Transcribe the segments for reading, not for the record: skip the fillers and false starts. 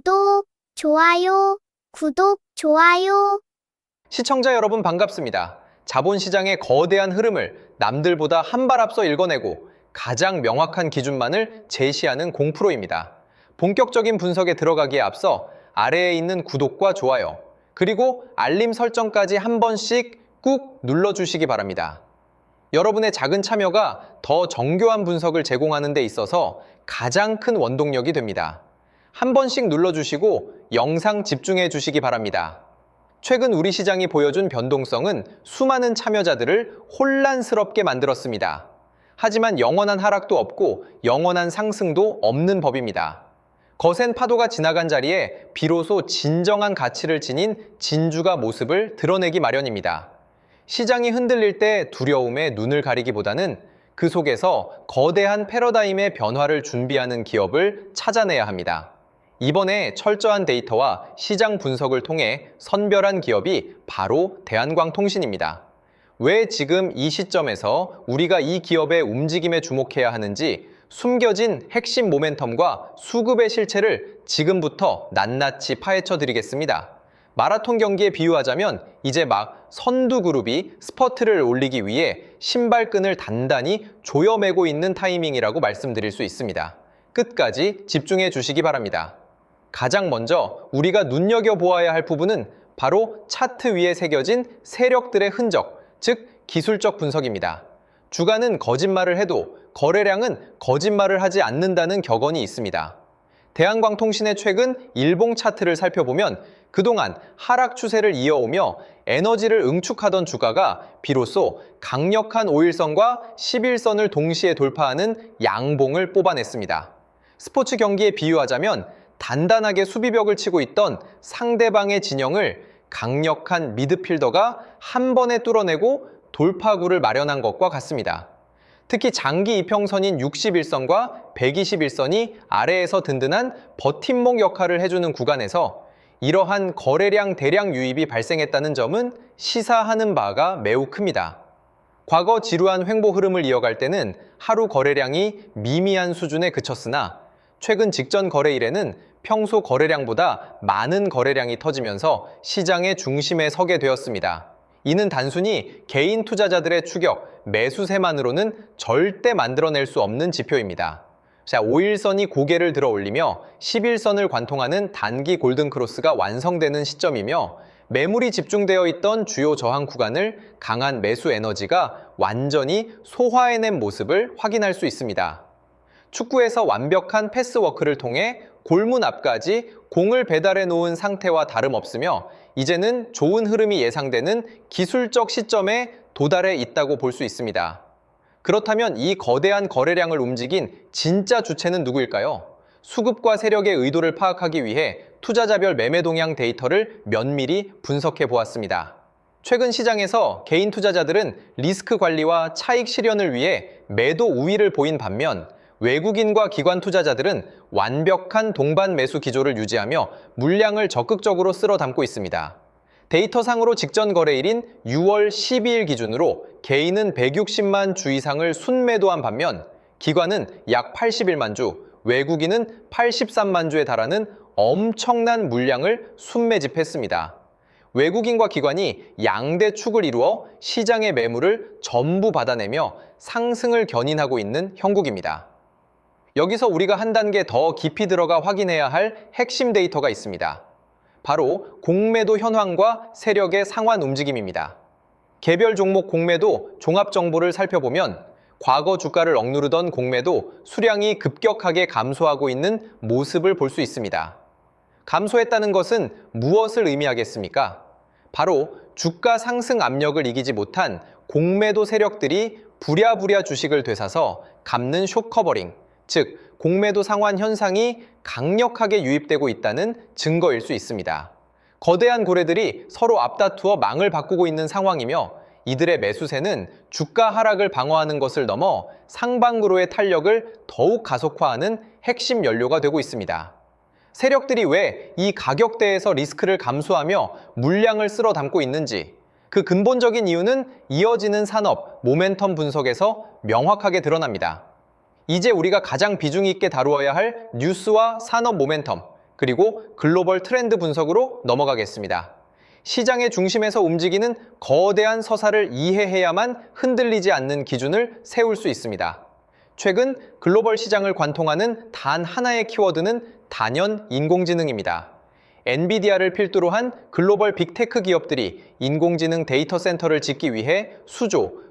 구독, 좋아요, 구독, 좋아요. 시청자 여러분 반갑습니다. 자본시장의 거대한 흐름을 남들보다 한 발 앞서 읽어내고 가장 명확한 기준만을 제시하는 공프로입니다. 본격적인 분석에 들어가기에 앞서 아래에 있는 구독과 좋아요, 그리고 알림 설정까지 한 번씩 꾹 눌러주시기 바랍니다. 여러분의 작은 참여가 더 정교한 분석을 제공하는 데 있어서 가장 큰 원동력이 됩니다. 한 번씩 눌러주시고 영상 집중해 주시기 바랍니다. 최근 우리 시장이 보여준 변동성은 수많은 참여자들을 혼란스럽게 만들었습니다. 하지만 영원한 하락도 없고 영원한 상승도 없는 법입니다. 거센 파도가 지나간 자리에 비로소 진정한 가치를 지닌 진주가 모습을 드러내기 마련입니다. 시장이 흔들릴 때 두려움에 눈을 가리기보다는 그 속에서 거대한 패러다임의 변화를 준비하는 기업을 찾아내야 합니다. 이번에 철저한 데이터와 시장 분석을 통해 선별한 기업이 바로 대한광통신입니다. 왜 지금 이 시점에서 우리가 이 기업의 움직임에 주목해야 하는지 숨겨진 핵심 모멘텀과 수급의 실체를 지금부터 낱낱이 파헤쳐 드리겠습니다. 마라톤 경기에 비유하자면 이제 막 선두그룹이 스퍼트를 올리기 위해 신발끈을 단단히 조여매고 있는 타이밍이라고 말씀드릴 수 있습니다. 끝까지 집중해 주시기 바랍니다. 가장 먼저 우리가 눈여겨보아야 할 부분은 바로 차트 위에 새겨진 세력들의 흔적, 즉 기술적 분석입니다. 주가는 거짓말을 해도 거래량은 거짓말을 하지 않는다는 격언이 있습니다. 대한광통신의 최근 일봉 차트를 살펴보면 그동안 하락 추세를 이어오며 에너지를 응축하던 주가가 비로소 강력한 5일선과 11선을 동시에 돌파하는 양봉을 뽑아냈습니다. 스포츠 경기에 비유하자면 단단하게 수비벽을 치고 있던 상대방의 진영을 강력한 미드필더가 한 번에 뚫어내고 돌파구를 마련한 것과 같습니다. 특히 장기 이평선인 61선과 121선이 아래에서 든든한 버팀목 역할을 해주는 구간에서 이러한 거래량 대량 유입이 발생했다는 점은 시사하는 바가 매우 큽니다. 과거 지루한 횡보 흐름을 이어갈 때는 하루 거래량이 미미한 수준에 그쳤으나 최근 직전 거래일에는 평소 거래량보다 많은 거래량이 터지면서 시장의 중심에 서게 되었습니다. 이는 단순히 개인 투자자들의 추격, 매수세만으로는 절대 만들어낼 수 없는 지표입니다. 자, 5일선이 고개를 들어 올리며 11선을 관통하는 단기 골든크로스가 완성되는 시점이며 매물이 집중되어 있던 주요 저항 구간을 강한 매수 에너지가 완전히 소화해낸 모습을 확인할 수 있습니다. 축구에서 완벽한 패스워크를 통해 골문 앞까지 공을 배달해 놓은 상태와 다름없으며 이제는 좋은 흐름이 예상되는 기술적 시점에 도달해 있다고 볼 수 있습니다. 그렇다면 이 거대한 거래량을 움직인 진짜 주체는 누구일까요? 수급과 세력의 의도를 파악하기 위해 투자자별 매매 동향 데이터를 면밀히 분석해 보았습니다. 최근 시장에서 개인 투자자들은 리스크 관리와 차익 실현을 위해 매도 우위를 보인 반면 외국인과 기관 투자자들은 완벽한 동반 매수 기조를 유지하며 물량을 적극적으로 쓸어 담고 있습니다. 데이터상으로 직전 거래일인 6월 12일 기준으로 개인은 160만 주 이상을 순매도한 반면 기관은 약 81만 주, 외국인은 83만 주에 달하는 엄청난 물량을 순매집했습니다. 외국인과 기관이 양대 축을 이루어 시장의 매물을 전부 받아내며 상승을 견인하고 있는 형국입니다. 여기서 우리가 한 단계 더 깊이 들어가 확인해야 할 핵심 데이터가 있습니다. 바로 공매도 현황과 세력의 상환 움직임입니다. 개별 종목 공매도 종합 정보를 살펴보면 과거 주가를 억누르던 공매도 수량이 급격하게 감소하고 있는 모습을 볼 수 있습니다. 감소했다는 것은 무엇을 의미하겠습니까? 바로 주가 상승 압력을 이기지 못한 공매도 세력들이 부랴부랴 주식을 되사서 갚는 숏커버링, 즉 공매도 상환 현상이 강력하게 유입되고 있다는 증거일 수 있습니다. 거대한 고래들이 서로 앞다투어 망을 바꾸고 있는 상황이며 이들의 매수세는 주가 하락을 방어하는 것을 넘어 상방으로의 탄력을 더욱 가속화하는 핵심 연료가 되고 있습니다. 세력들이 왜 이 가격대에서 리스크를 감수하며 물량을 쓸어 담고 있는지, 그 근본적인 이유는 이어지는 산업, 모멘텀 분석에서 명확하게 드러납니다. 이제 우리가 가장 비중 있게 다루어야 할 뉴스와 산업 모멘텀, 그리고 글로벌 트렌드 분석으로 넘어가겠습니다. 시장의 중심에서 움직이는 거대한 서사를 이해해야만 흔들리지 않는 기준을 세울 수 있습니다. 최근 글로벌 시장을 관통하는 단 하나의 키워드는 단연 인공지능입니다. 엔비디아를 필두로 한 글로벌 빅테크 기업들이 인공지능 데이터 센터를 짓기 위해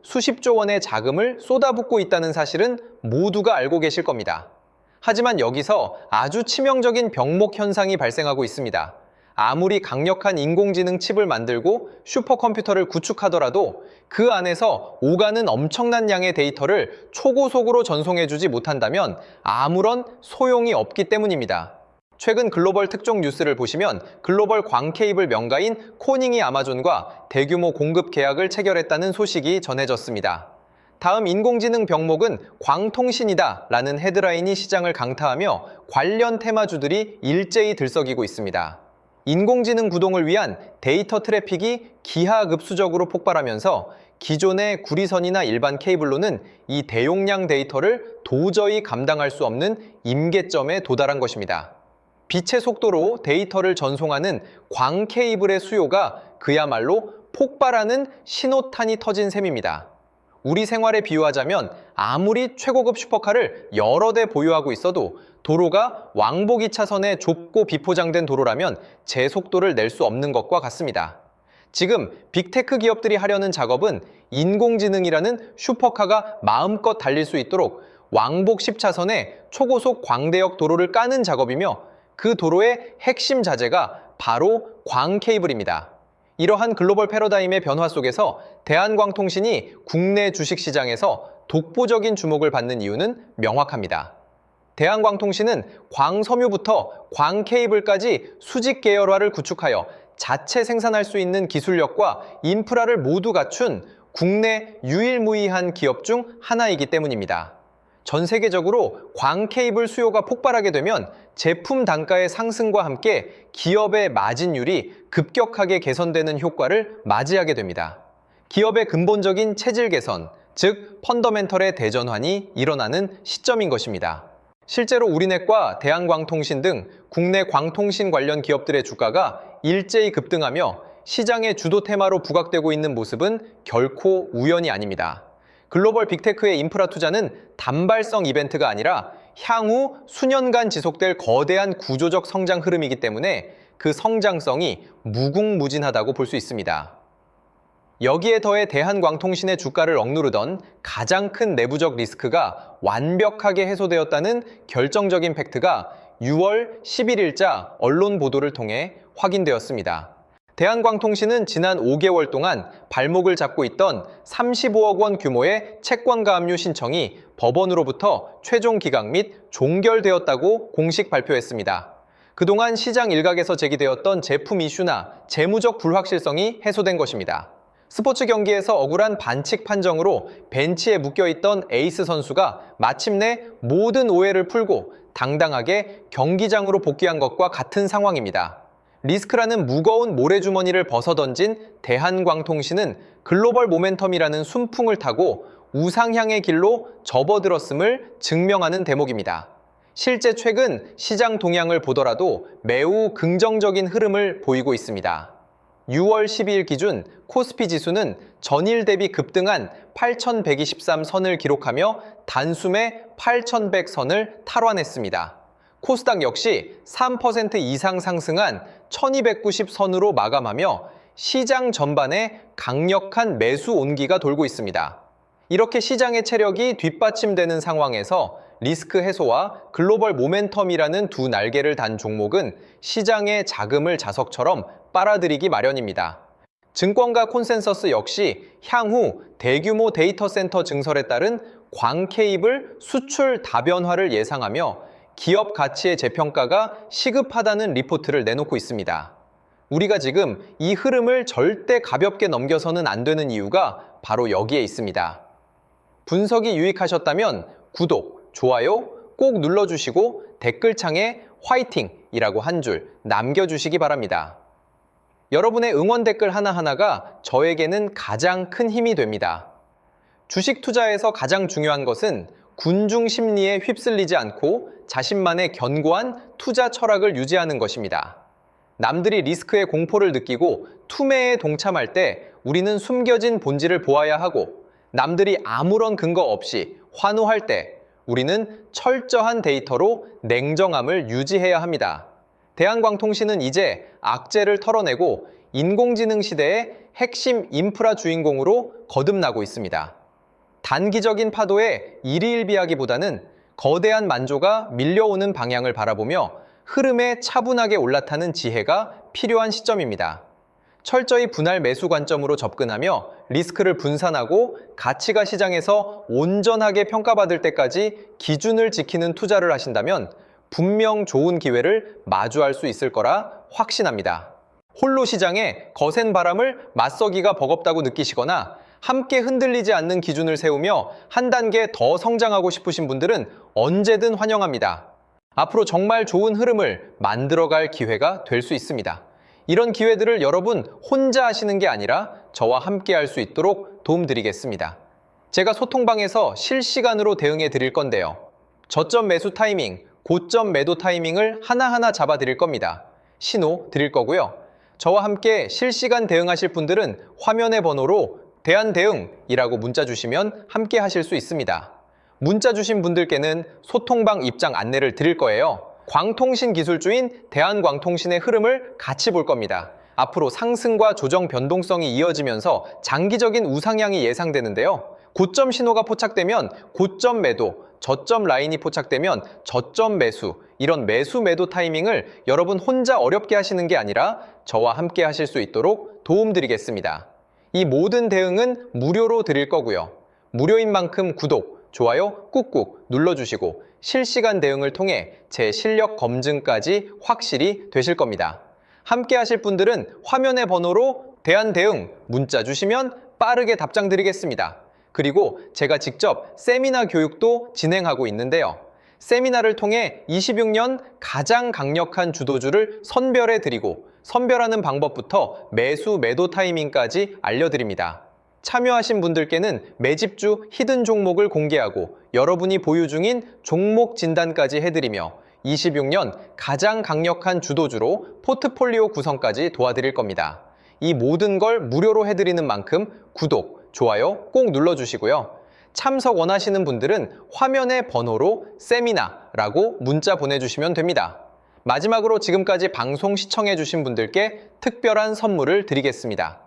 수십조 원의 자금을 쏟아붓고 있다는 사실은 모두가 알고 계실 겁니다. 하지만 여기서 아주 치명적인 병목 현상이 발생하고 있습니다. 아무리 강력한 인공지능 칩을 만들고 슈퍼컴퓨터를 구축하더라도 그 안에서 오가는 엄청난 양의 데이터를 초고속으로 전송해주지 못한다면 아무런 소용이 없기 때문입니다. 최근 글로벌 특종 뉴스를 보시면 글로벌 광 케이블 명가인 코닝이 아마존과 대규모 공급 계약을 체결했다는 소식이 전해졌습니다. 다음 인공지능 병목은 광통신이다 라는 헤드라인이 시장을 강타하며 관련 테마주들이 일제히 들썩이고 있습니다. 인공지능 구동을 위한 데이터 트래픽이 기하급수적으로 폭발하면서 기존의 구리선이나 일반 케이블로는 이 대용량 데이터를 도저히 감당할 수 없는 임계점에 도달한 것입니다. 빛의 속도로 데이터를 전송하는 광 케이블의 수요가 그야말로 폭발하는 신호탄이 터진 셈입니다. 우리 생활에 비유하자면 아무리 최고급 슈퍼카를 여러 대 보유하고 있어도 도로가 왕복 2차선의 좁고 비포장된 도로라면 제 속도를 낼 수 없는 것과 같습니다. 지금 빅테크 기업들이 하려는 작업은 인공지능이라는 슈퍼카가 마음껏 달릴 수 있도록 왕복 10차선의 초고속 광대역 도로를 까는 작업이며 그 도로의 핵심 자재가 바로 광 케이블입니다. 이러한 글로벌 패러다임의 변화 속에서 대한광통신이 국내 주식시장에서 독보적인 주목을 받는 이유는 명확합니다. 대한광통신은 광섬유부터 광 케이블까지 수직 계열화를 구축하여 자체 생산할 수 있는 기술력과 인프라를 모두 갖춘 국내 유일무이한 기업 중 하나이기 때문입니다. 전 세계적으로 광 케이블 수요가 폭발하게 되면 제품 단가의 상승과 함께 기업의 마진율이 급격하게 개선되는 효과를 맞이하게 됩니다. 기업의 근본적인 체질 개선, 즉 펀더멘털의 대전환이 일어나는 시점인 것입니다. 실제로 우리넷과 대한광통신 등 국내 광통신 관련 기업들의 주가가 일제히 급등하며 시장의 주도 테마로 부각되고 있는 모습은 결코 우연이 아닙니다. 글로벌 빅테크의 인프라 투자는 단발성 이벤트가 아니라 향후 수년간 지속될 거대한 구조적 성장 흐름이기 때문에 그 성장성이 무궁무진하다고 볼 수 있습니다. 여기에 더해 대한광통신의 주가를 억누르던 가장 큰 내부적 리스크가 완벽하게 해소되었다는 결정적인 팩트가 6월 11일자 언론 보도를 통해 확인되었습니다. 대한광통신은 지난 5개월 동안 발목을 잡고 있던 35억 원 규모의 채권 가압류 신청이 법원으로부터 최종 기각 및 종결되었다고 공식 발표했습니다. 그동안 시장 일각에서 제기되었던 제품 이슈나 재무적 불확실성이 해소된 것입니다. 스포츠 경기에서 억울한 반칙 판정으로 벤치에 묶여있던 에이스 선수가 마침내 모든 오해를 풀고 당당하게 경기장으로 복귀한 것과 같은 상황입니다. 리스크라는 무거운 모래주머니를 벗어던진 대한광통신은 글로벌 모멘텀이라는 순풍을 타고 우상향의 길로 접어들었음을 증명하는 대목입니다. 실제 최근 시장 동향을 보더라도 매우 긍정적인 흐름을 보이고 있습니다. 6월 12일 기준 코스피 지수는 전일 대비 급등한 8,123선을 기록하며 단숨에 8,100선을 탈환했습니다. 코스닥 역시 3% 이상 상승한 1290선으로 마감하며 시장 전반에 강력한 매수 온기가 돌고 있습니다. 이렇게 시장의 체력이 뒷받침되는 상황에서 리스크 해소와 글로벌 모멘텀이라는 두 날개를 단 종목은 시장의 자금을 자석처럼 빨아들이기 마련입니다. 증권가 콘센서스 역시 향후 대규모 데이터 센터 증설에 따른 광 케이블 수출 다변화를 예상하며 기업 가치의 재평가가 시급하다는 리포트를 내놓고 있습니다. 우리가 지금 이 흐름을 절대 가볍게 넘겨서는 안 되는 이유가 바로 여기에 있습니다. 분석이 유익하셨다면 구독, 좋아요 꼭 눌러주시고 댓글창에 화이팅이라고 한 줄 남겨주시기 바랍니다. 여러분의 응원 댓글 하나하나가 저에게는 가장 큰 힘이 됩니다. 주식 투자에서 가장 중요한 것은 군중 심리에 휩쓸리지 않고 자신만의 견고한 투자 철학을 유지하는 것입니다. 남들이 리스크의 공포를 느끼고 투매에 동참할 때 우리는 숨겨진 본질을 보아야 하고, 남들이 아무런 근거 없이 환호할 때 우리는 철저한 데이터로 냉정함을 유지해야 합니다. 대한광통신은 이제 악재를 털어내고 인공지능 시대의 핵심 인프라 주인공으로 거듭나고 있습니다. 단기적인 파도에 일희일비하기보다는 거대한 만조가 밀려오는 방향을 바라보며 흐름에 차분하게 올라타는 지혜가 필요한 시점입니다. 철저히 분할 매수 관점으로 접근하며 리스크를 분산하고 가치가 시장에서 온전하게 평가받을 때까지 기준을 지키는 투자를 하신다면 분명 좋은 기회를 마주할 수 있을 거라 확신합니다. 홀로 시장에 거센 바람을 맞서기가 버겁다고 느끼시거나 함께 흔들리지 않는 기준을 세우며 한 단계 더 성장하고 싶으신 분들은 언제든 환영합니다. 앞으로 정말 좋은 흐름을 만들어갈 기회가 될 수 있습니다. 이런 기회들을 여러분 혼자 하시는 게 아니라 저와 함께 할 수 있도록 도움드리겠습니다. 제가 소통방에서 실시간으로 대응해 드릴 건데요. 저점 매수 타이밍, 고점 매도 타이밍을 하나하나 잡아 드릴 겁니다. 신호 드릴 거고요. 저와 함께 실시간 대응하실 분들은 화면의 번호로 대한대응이라고 문자 주시면 함께 하실 수 있습니다. 문자 주신 분들께는 소통방 입장 안내를 드릴 거예요. 광통신 기술주인 대한광통신의 흐름을 같이 볼 겁니다. 앞으로 상승과 조정 변동성이 이어지면서 장기적인 우상향이 예상되는데요. 고점 신호가 포착되면 고점 매도, 저점 라인이 포착되면 저점 매수, 이런 매수 매도 타이밍을 여러분 혼자 어렵게 하시는 게 아니라 저와 함께 하실 수 있도록 도움드리겠습니다. 이 모든 대응은 무료로 드릴 거고요. 무료인 만큼 구독, 좋아요 꾹꾹 눌러주시고 실시간 대응을 통해 제 실력 검증까지 확실히 되실 겁니다. 함께 하실 분들은 화면의 번호로 대한대응 문자 주시면 빠르게 답장 드리겠습니다. 그리고 제가 직접 세미나 교육도 진행하고 있는데요. 세미나를 통해 26년 가장 강력한 주도주를 선별해 드리고 선별하는 방법부터 매수 매도 타이밍까지 알려드립니다. 참여하신 분들께는 매집주 히든 종목을 공개하고 여러분이 보유 중인 종목 진단까지 해드리며 26년 가장 강력한 주도주로 포트폴리오 구성까지 도와드릴 겁니다. 이 모든 걸 무료로 해드리는 만큼 구독, 좋아요 꼭 눌러주시고요. 참석 원하시는 분들은 화면의 번호로 세미나라고 문자 보내주시면 됩니다. 마지막으로 지금까지 방송 시청해주신 분들께 특별한 선물을 드리겠습니다.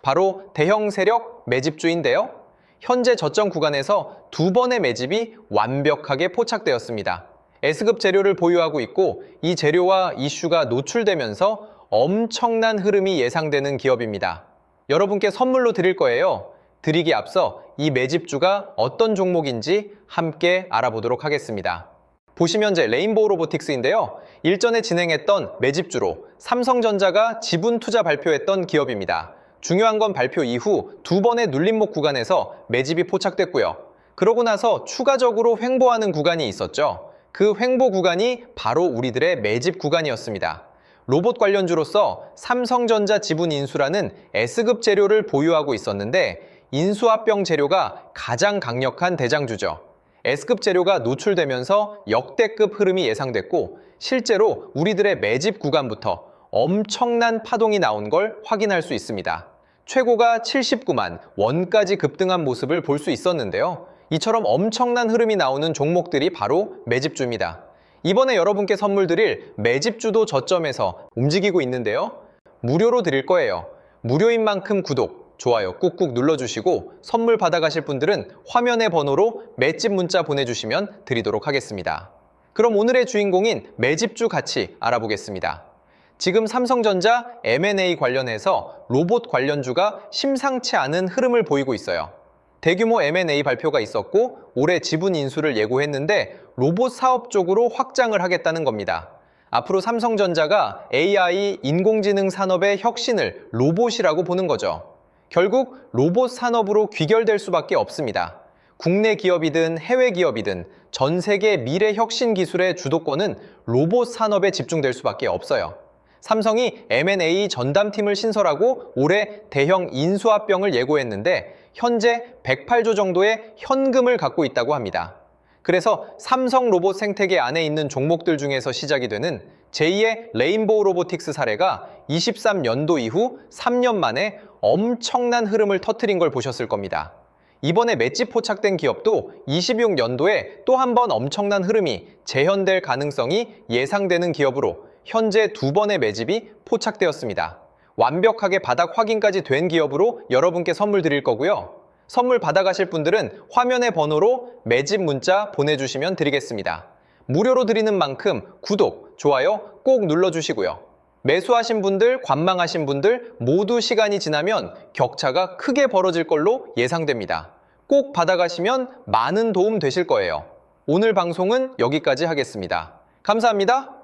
바로 대형 세력 매집주인데요. 현재 저점 구간에서 두 번의 매집이 완벽하게 포착되었습니다. S급 재료를 보유하고 있고 이 재료와 이슈가 노출되면서 엄청난 흐름이 예상되는 기업입니다. 여러분께 선물로 드릴 거예요. 드리기 앞서 이 매집주가 어떤 종목인지 함께 알아보도록 하겠습니다. 보시면 제 레인보우 로보틱스인데요. 일전에 진행했던 매집주로 삼성전자가 지분 투자 발표했던 기업입니다. 중요한 건 발표 이후 두 번의 눌림목 구간에서 매집이 포착됐고요. 그러고 나서 추가적으로 횡보하는 구간이 있었죠. 그 횡보 구간이 바로 우리들의 매집 구간이었습니다. 로봇 관련주로서 삼성전자 지분 인수라는 S급 재료를 보유하고 있었는데 인수합병 재료가 가장 강력한 대장주죠. S급 재료가 노출되면서 역대급 흐름이 예상됐고 실제로 우리들의 매집 구간부터 엄청난 파동이 나온 걸 확인할 수 있습니다. 최고가 79만 원까지 급등한 모습을 볼 수 있었는데요. 이처럼 엄청난 흐름이 나오는 종목들이 바로 매집주입니다. 이번에 여러분께 선물 드릴 매집주도 저점에서 움직이고 있는데요. 무료로 드릴 거예요. 무료인 만큼 구독, 좋아요 꾹꾹 눌러주시고 선물 받아가실 분들은 화면의 번호로 매집 문자 보내주시면 드리도록 하겠습니다. 그럼 오늘의 주인공인 매집주 같이 알아보겠습니다. 지금 삼성전자 M&A 관련해서 로봇 관련주가 심상치 않은 흐름을 보이고 있어요. 대규모 M&A 발표가 있었고 올해 지분 인수를 예고했는데 로봇 사업 쪽으로 확장을 하겠다는 겁니다. 앞으로 삼성전자가 AI, 인공지능 산업의 혁신을 로봇이라고 보는 거죠. 결국 로봇 산업으로 귀결될 수밖에 없습니다. 국내 기업이든 해외 기업이든 전 세계 미래 혁신 기술의 주도권은 로봇 산업에 집중될 수밖에 없어요. 삼성이 M&A 전담팀을 신설하고 올해 대형 인수합병을 예고했는데 현재 108조 정도의 현금을 갖고 있다고 합니다. 그래서 삼성 로봇 생태계 안에 있는 종목들 중에서 시작이 되는 제2의 레인보우 로보틱스 사례가 23년도 이후 3년 만에 엄청난 흐름을 터뜨린 걸 보셨을 겁니다. 이번에 맷집 포착된 기업도 26년도에 또 한 번 엄청난 흐름이 재현될 가능성이 예상되는 기업으로 현재 2번의 매집이 포착되었습니다. 완벽하게 바닥 확인까지 된 기업으로 여러분께 선물 드릴 거고요. 선물 받아가실 분들은 화면의 번호로 매집 문자 보내주시면 드리겠습니다. 무료로 드리는 만큼 구독, 좋아요 꼭 눌러주시고요. 매수하신 분들, 관망하신 분들 모두 시간이 지나면 격차가 크게 벌어질 걸로 예상됩니다. 꼭 받아가시면 많은 도움 되실 거예요. 오늘 방송은 여기까지 하겠습니다. 감사합니다.